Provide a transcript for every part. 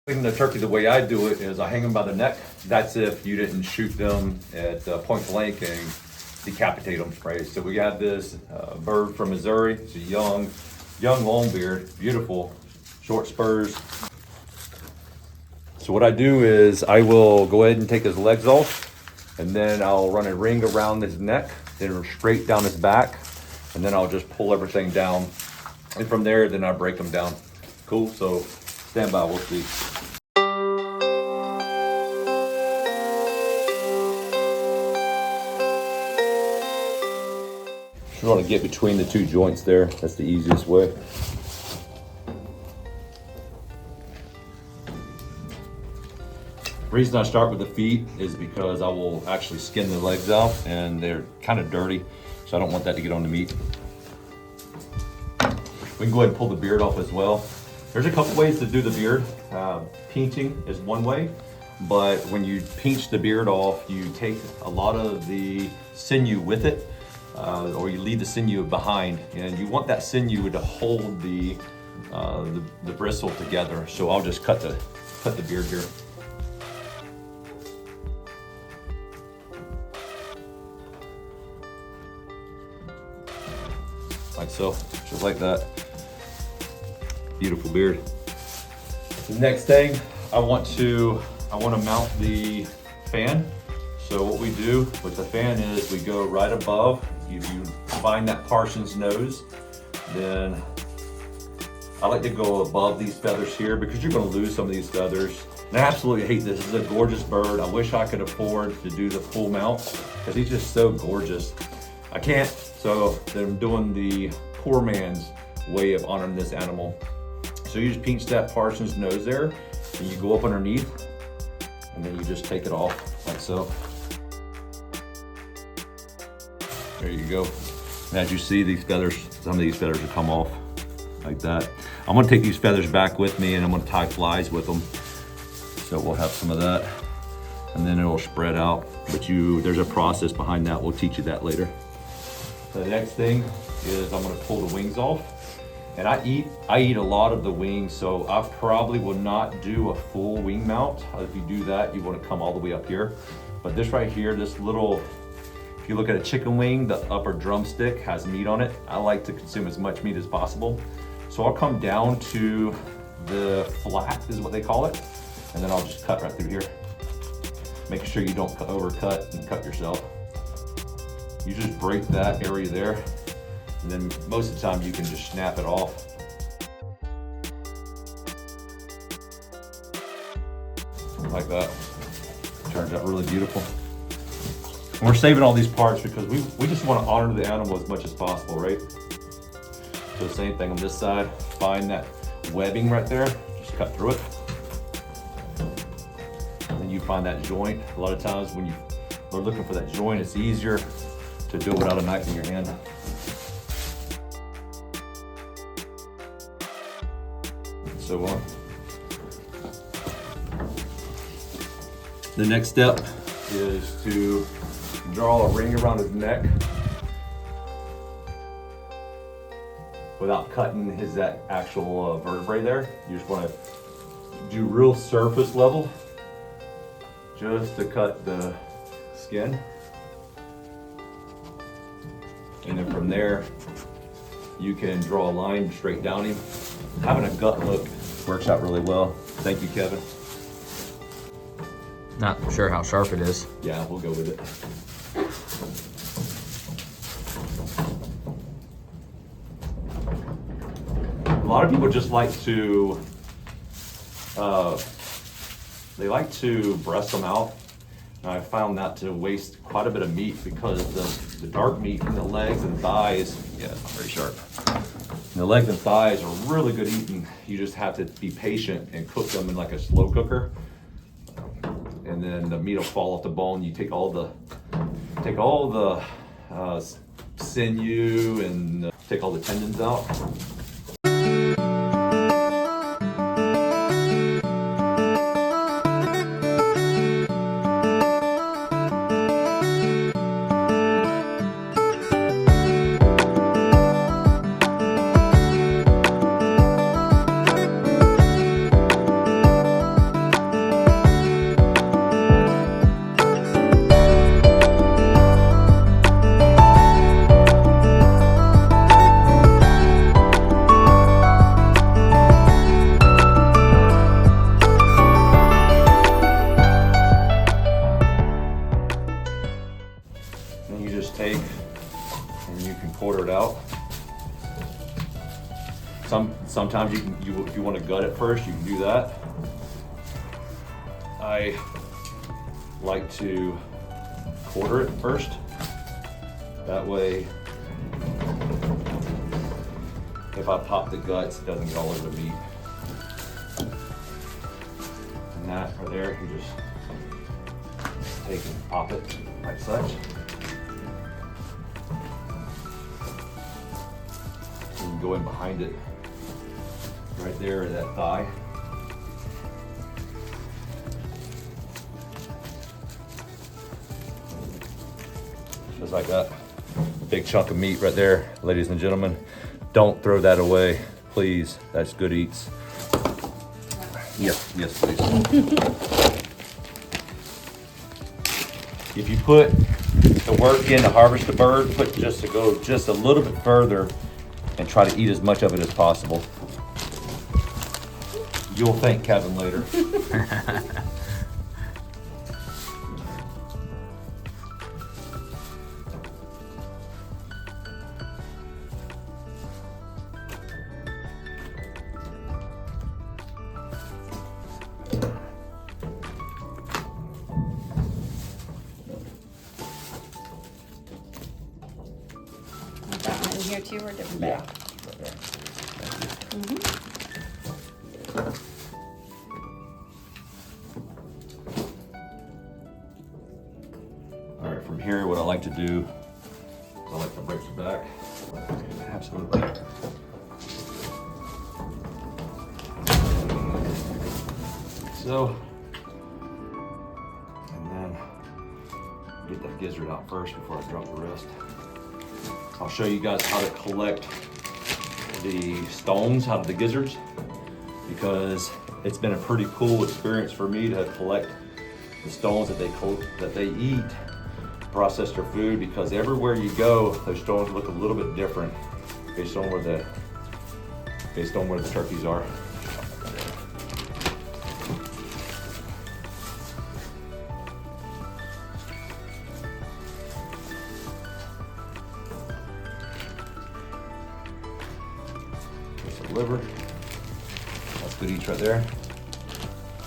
The turkey, the way I do it is I hang them by the neck. That's if you didn't shoot them at point blank and decapitate them, right? So we got this bird from Missouri. It's a young longbeard, beautiful, short spurs. So what I do is I will go ahead and take his legs off, and then I'll run a ring around his neck, then straight down his back, and then I'll just pull everything down. And from there, then I break them down. Cool, so stand by, we'll see. You want to get between the two joints there. That's the easiest way. The reason I start with the feet is because I will actually skin the legs out and they're kind of dirty, so I don't want that to get on the meat. We can go ahead and pull the beard off as well. There's a couple ways to do the beard. Pinching is one way, but when you pinch the beard off, you take a lot of the sinew with it. Or you leave the sinew behind, and you want that sinew to hold the bristle together. So I'll just cut the beard here. Like so, just like that. Beautiful beard. The next thing, I want to mount the fan. So what we do with the fan is we go right above. If you find that Parson's nose, then I like to go above these feathers here because you're going to lose some of these feathers. And I absolutely hate this. This is a gorgeous bird. I wish I could afford to do the full mount because he's just so gorgeous. I can't, so then I'm doing the poor man's way of honoring this animal. So you just pinch that Parson's nose there, and you go up underneath, and then you just take it off like so. There you go. And as you see, these feathers, some of these feathers will come off like that. I'm gonna take these feathers back with me and I'm gonna tie flies with them. So we'll have some of that and then it'll spread out. But there's a process behind that. We'll teach you that later. The next thing is I'm gonna pull the wings off. And I eat a lot of the wings, so I probably will not do a full wing mount. If you do that, you wanna come all the way up here. But this right here, this little, if you look at a chicken wing, the upper drumstick has meat on it. I like to consume as much meat as possible. So I'll come down to the flat, is what they call it, and then I'll just cut right through here. Make sure you don't overcut and cut yourself. You just break that area there, and then most of the time you can just snap it off. Like that. Turns out really beautiful. And we're saving all these parts because we just want to honor the animal as much as possible, right? So the same thing on this side. Find that webbing right there, just cut through it. And then you find that joint. A lot of times when you're looking for that joint, it's easier to do it without a knife in your hand. And so on. The next step is to draw a ring around his neck without cutting that actual vertebrae there. You just want to do real surface level just to cut the skin. And then from there, you can draw a line straight down him. Having a gut look works out really well. Thank you, Kevin. Not sure how sharp it is. Yeah, we'll go with it. A lot of people just like to, they like to breast them out. And I found that to waste quite a bit of meat because the dark meat in the legs and thighs, yeah, it's not very sharp. And the legs and thighs are really good eating. You just have to be patient and cook them in like a slow cooker. And then the meat will fall off the bone. You take all the sinew and take all the tendons out. Sometimes if you want to gut it first, you can do that. I like to quarter it first. That way, if I pop the guts, it doesn't get all over the meat. And that right there, you just take and pop it like such. And go in behind it, right there, that thigh. Just like that. Big chunk of meat right there, ladies and gentlemen. Don't throw that away, please. That's good eats. Yes, please. If you put the work in to harvest the bird, go just a little bit further and try to eat as much of it as possible. You'll thank Kevin later. Got one in here too, or a different bag? Right there. Thank you. All right, from here, what I like to do is I like to break the back. Absolutely. So, and then get that gizzard out first before I drop the rest. I'll show you guys how to collect the stones out of the gizzards, because it's been a pretty cool experience for me to collect the stones that they eat, process their food, because everywhere you go, those stones look a little bit different based on where the turkeys are. There's the liver. That's good eats right there.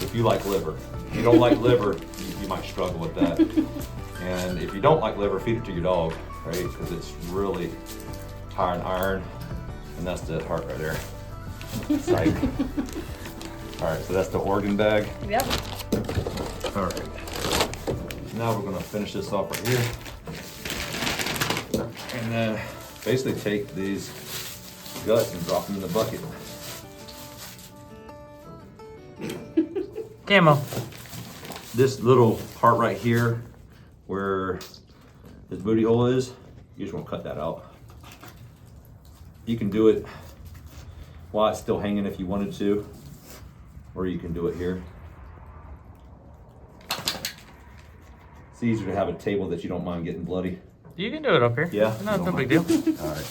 If you like liver. If you don't like liver, you might struggle with that. And if you don't like liver, feed it to your dog, right? Because it's really high in iron, and that's the heart right there. Psych. All right, so that's the organ bag. Yep. All right. Now we're gonna finish this off right here. And then basically take these guts and drop them in the bucket. Camo. This little part right here where this booty hole is, you just want to cut that out. You can do it while it's still hanging if you wanted to, or you can do it here. It's easier to have a table that you don't mind getting bloody. You can do it up here. Yeah? No big deal. All right.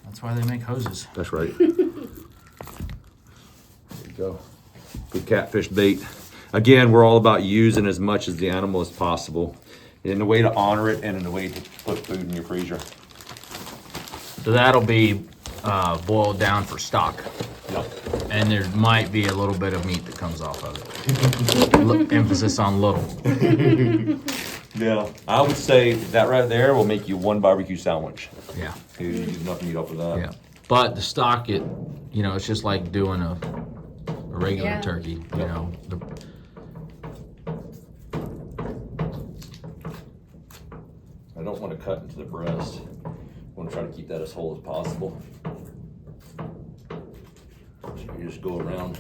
That's why they make hoses. That's right. There you go. Good catfish bait. Again, we're all about using as much as the animal as possible in a way to honor it and in a way to put food in your freezer. So that'll be boiled down for stock. Yep. And there might be a little bit of meat that comes off of it. Emphasis on little. Yeah. I would say that right there will make you one barbecue sandwich. Yeah. You use enough meat off of that. Yeah. But the stock, it's just like doing a regular Yeah. turkey, you know. I don't want to cut into the breast. I want to try to keep that as whole as possible. So you just go around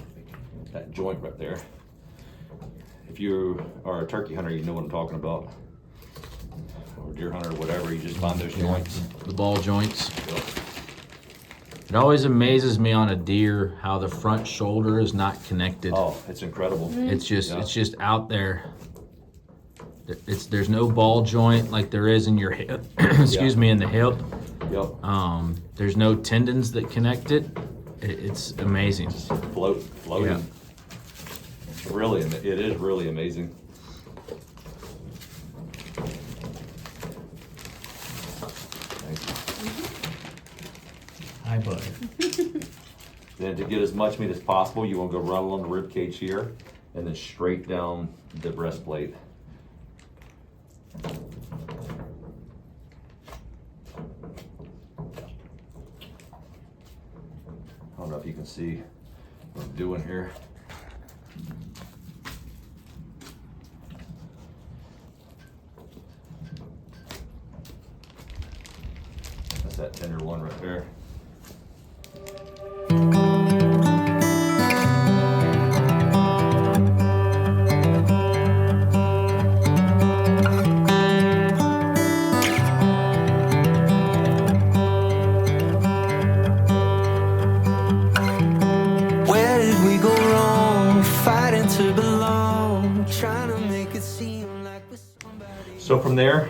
that joint right there. If you are a turkey hunter, you know what I'm talking about. Or deer hunter, whatever, you just find those joints. The ball joints. Yep. It always amazes me on a deer how the front shoulder is not connected. Oh, it's incredible. It's just Yeah. it's just out there. There's no ball joint like there is in your hip. Excuse me, in the hip. Yep. There's no tendons that connect it. It's amazing. Floating. Yeah. It is really amazing. Hi, buddy. Then to get as much meat as possible, you want to go right along the rib cage here, and then straight down the breastplate. I don't know if you can see what I'm doing here. That's that tender one right there. Where did we go wrong? Fighting to belong, trying to make it seem like we're somebody. So from there,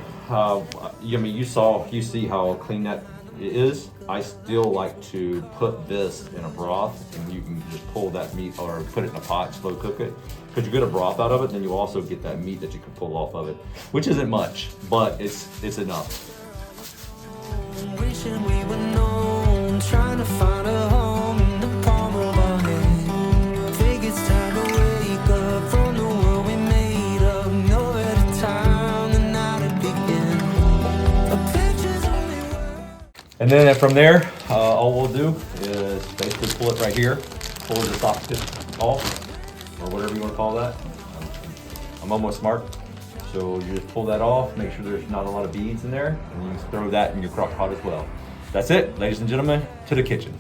you see how clean that is. I still like to put this in a broth, and you can just pull that meat or put it in a pot, slow cook it. Because you get a broth out of it, then you also get that meat that you can pull off of it, which isn't much, but it's enough. Wishing we were known, trying to find a home in the palm of our hand. Think it's time to wake up from the world we made up. Nowhere to time, the night it began. A picture's only worth. And then from there, all we'll do is basically pull it right here, pull the socket off, or whatever you want to call that. I'm almost smart. So you just pull that off, make sure there's not a lot of beads in there, and you can throw that in your crock pot as well. That's it, ladies and gentlemen, to the kitchen.